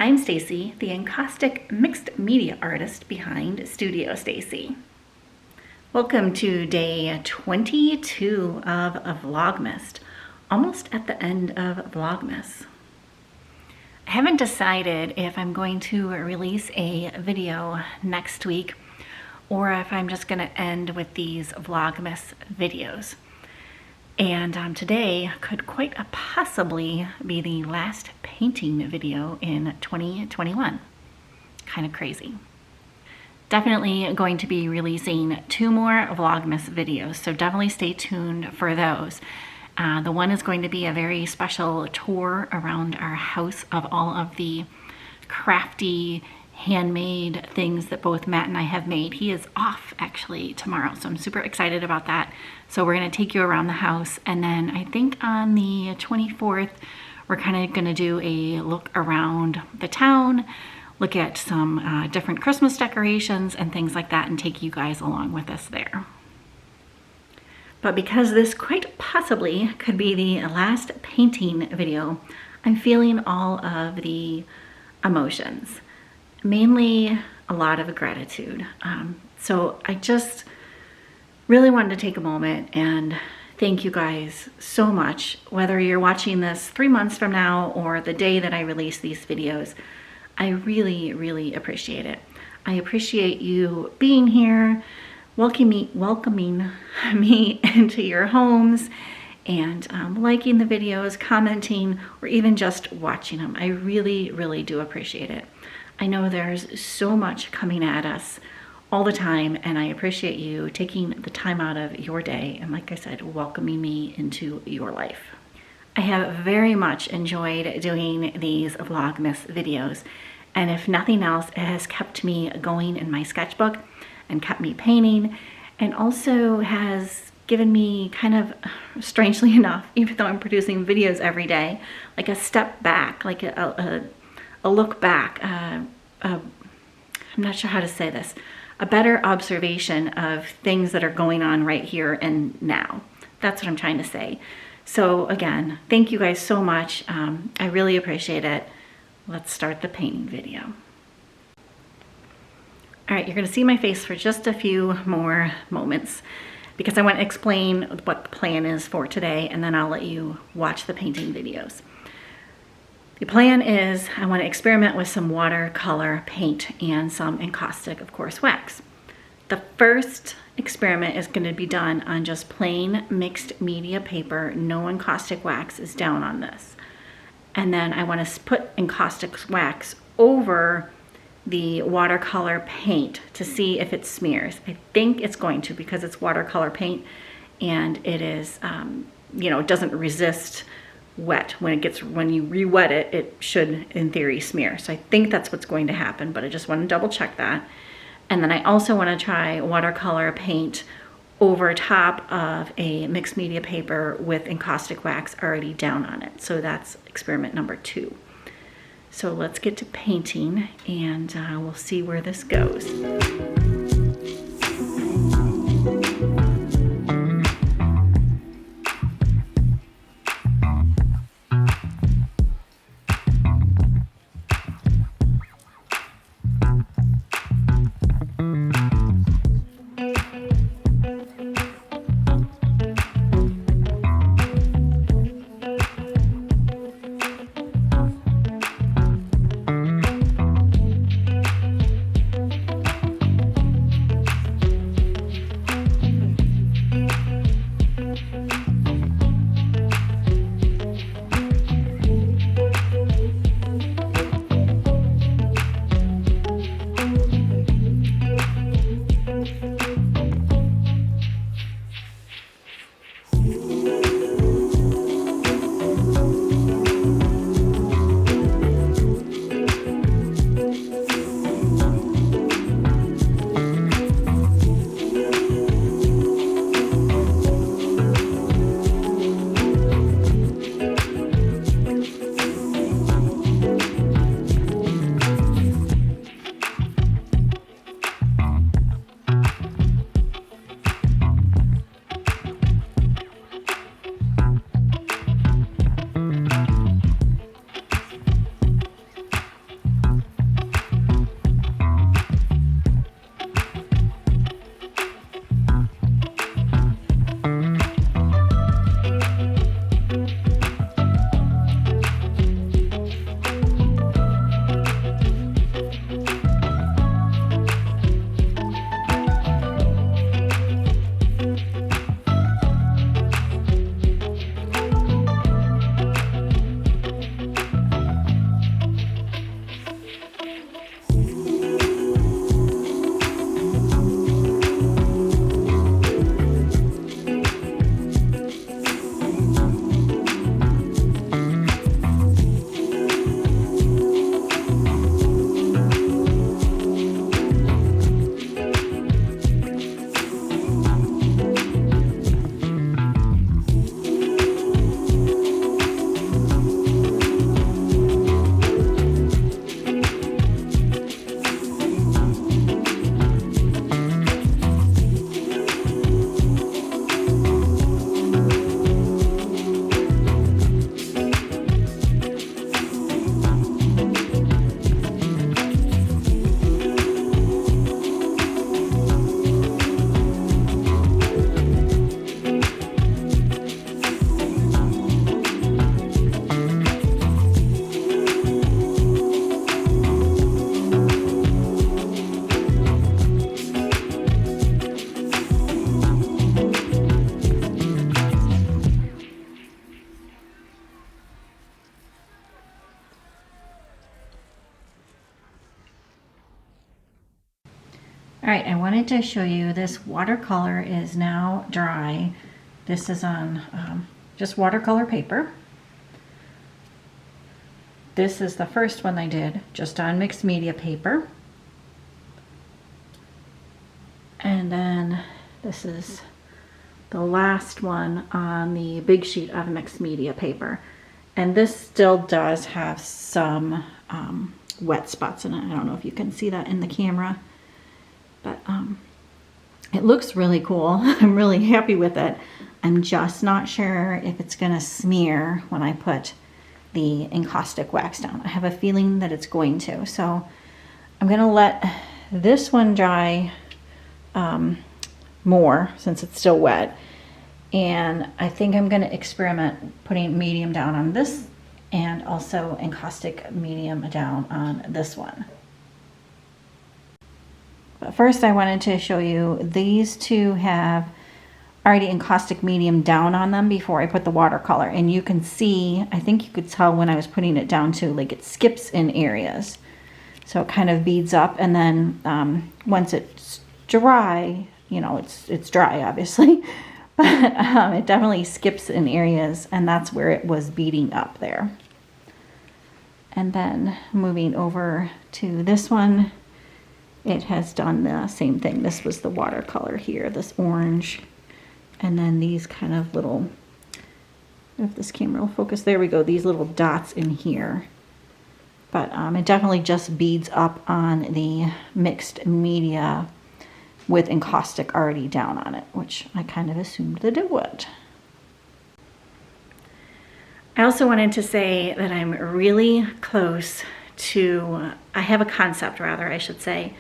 I'm Stacy, the Encaustic mixed media artist behind Studio Stacy. Welcome to day 22 of Vlogmas, almost at the end of Vlogmas. I haven't decided if I'm going to release a video next week or if I'm just going to end with these Vlogmas videos. And today could quite possibly be the last painting video in 2021. Kind of crazy. Definitely going to be releasing 2 more Vlogmas videos, so definitely stay tuned for those. The one is going to be a very special tour around our house of all of the crafty, handmade things that both Matt and I have made. He is off actually tomorrow, so I'm super excited about that. So we're going to take you around the house, and then I think on the 24th we're kind of going to do a look around the town, look at some different Christmas decorations and things like that, and take you guys along with us there. But because this quite possibly could be the last painting video, I'm feeling all of the emotions. Mainly a lot of gratitude. So I just really wanted to take a moment and thank you guys so much. Whether you're watching this 3 months from now or the day that I release these videos, I really, really appreciate it. I appreciate you being here, welcoming me into your homes, and liking the videos, commenting, or even just watching them. I really, really do appreciate it. I know there's so much coming at us all the time, and I appreciate you taking the time out of your day and, like I said, welcoming me into your life. I have very much enjoyed doing these Vlogmas videos, and if nothing else, it has kept me going in my sketchbook and kept me painting, and also has given me kind of, strangely enough, even though I'm producing videos every day, like a step back, like a look back, I'm not sure how to say this, a better observation of things that are going on right here and now. That's what I'm trying to say. So again, thank you guys so much. I really appreciate it. Let's start the painting video. All right, you're gonna see my face for just a few more moments because I want to explain what the plan is for today, and then I'll let you watch the painting videos. The plan is I want to experiment with some watercolor paint and some encaustic, of course, wax. The first experiment is going to be done on just plain mixed media paper. No encaustic wax is down on this. And then I want to put encaustic wax over the watercolor paint to see if it smears. I think it's going to, because it's watercolor paint and it is, you know, it doesn't resist wet. When you re-wet it, it should in theory smear. So I think that's what's going to happen, but I just want to double check that. And then I also want to try watercolor paint over top of a mixed media paper with encaustic wax already down on it. So that's experiment number 2. So let's get to painting, and we'll see where this goes. All right, I wanted to show you this watercolor is now dry. This is on just watercolor paper. This is the first one I did just on mixed media paper. And then this is the last one on the big sheet of mixed media paper. And this still does have some wet spots in it. I don't know if you can see that in the camera, but it looks really cool. I'm really happy with it. I'm just not sure if it's gonna smear when I put the encaustic wax down. I have a feeling that it's going to. So I'm gonna let this one dry more since it's still wet. And I think I'm gonna experiment putting medium down on this and also encaustic medium down on this one. But first I wanted to show you these two have already encaustic medium down on them before I put the watercolor. And you can see, I think you could tell when I was putting it down too, like it skips in areas. So it kind of beads up, and then once it's dry, you know, it's dry obviously, but it definitely skips in areas, and that's where it was beading up there. And then moving over to this one, it has done the same thing. This was the watercolor here, this orange, and then these kind of little, if this camera will focus, there we go, these little dots in here. But it definitely just beads up on the mixed media with encaustic already down on it, which I kind of assumed that it would. I also wanted to say that I'm really close to, I have a concept rather, I should say,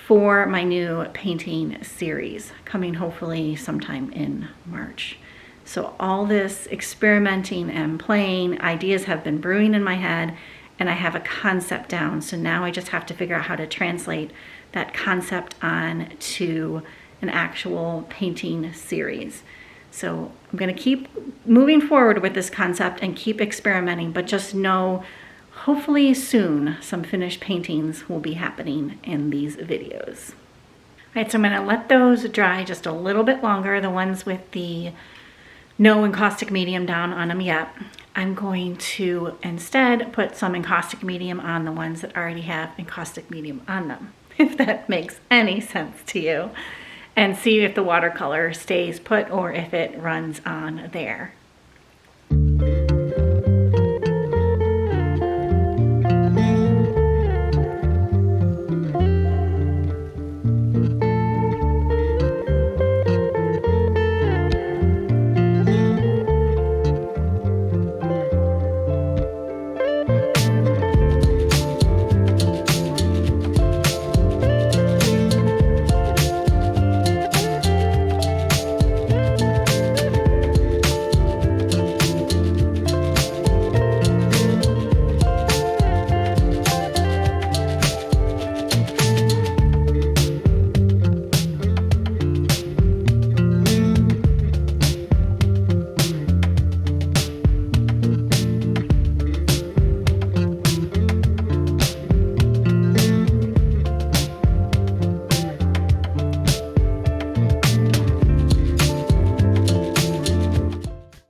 for my new painting series coming hopefully sometime in March. So all this experimenting and playing, ideas have been brewing in my head, and I have a concept down. So now I just have to figure out how to translate that concept on to an actual painting series. So I'm gonna keep moving forward with this concept and keep experimenting, but just know hopefully soon some finished paintings will be happening in these videos. All right, so I'm gonna let those dry just a little bit longer, the ones with the no encaustic medium down on them yet. I'm going to instead put some encaustic medium on the ones that already have encaustic medium on them, if that makes any sense to you, and see if the watercolor stays put or if it runs on there.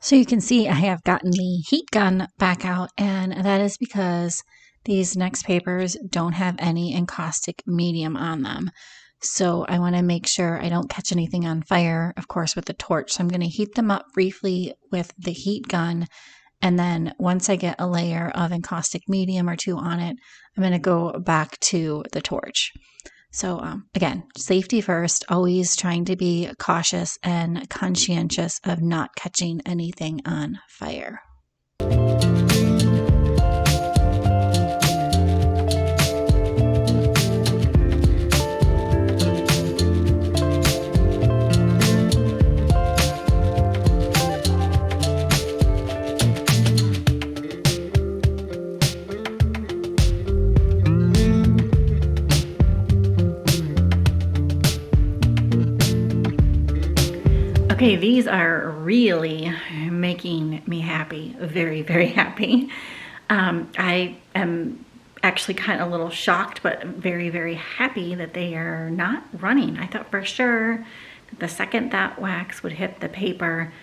So you can see I have gotten the heat gun back out, and that is because these next papers don't have any encaustic medium on them. So I want to make sure I don't catch anything on fire, of course, with the torch. So I'm going to heat them up briefly with the heat gun, and then once I get a layer of encaustic medium or two on it, I'm going to go back to the torch. So again, safety first, always trying to be cautious and conscientious of not catching anything on fire. Okay, these are really making me happy, very, very happy. I am actually kind of a little shocked, but very, very happy that they are not running. I thought for sure that the second that wax would hit the paper,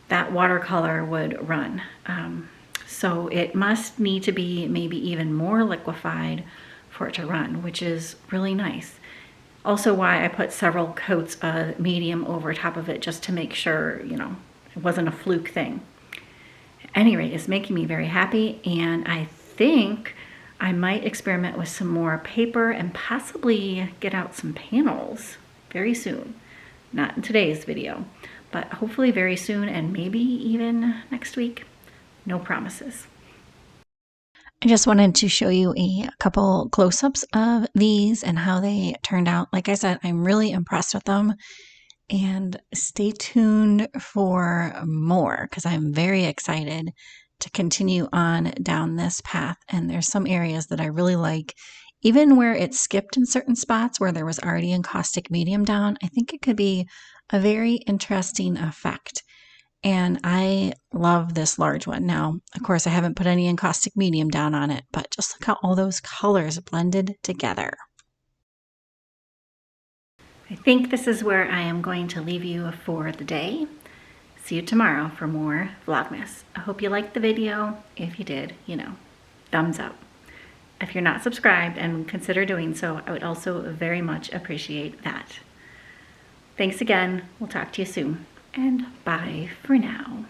that watercolor would run. So it must need to be maybe even more liquefied for it to run, which is really nice. Also why I put several coats of medium over top of it, just to make sure, you know, it wasn't a fluke thing. At any rate, it's making me very happy, and I think I might experiment with some more paper and possibly get out some panels very soon. Not in today's video, but hopefully very soon, and maybe even next week. No promises. I just wanted to show you a couple close-ups of these and how they turned out. Like I said, I'm really impressed with them, and stay tuned for more because I'm very excited to continue on down this path. And there's some areas that I really like, even where it skipped in certain spots where there was already encaustic medium down. I think it could be a very interesting effect. And I love this large one. Now, of course, I haven't put any encaustic medium down on it, but just look how all those colors blended together. I think this is where I am going to leave you for the day. See you tomorrow for more Vlogmas. I hope you liked the video. If you did, you know, thumbs up. If you're not subscribed and consider doing so, I would also very much appreciate that. Thanks again. We'll talk to you soon. And bye for now.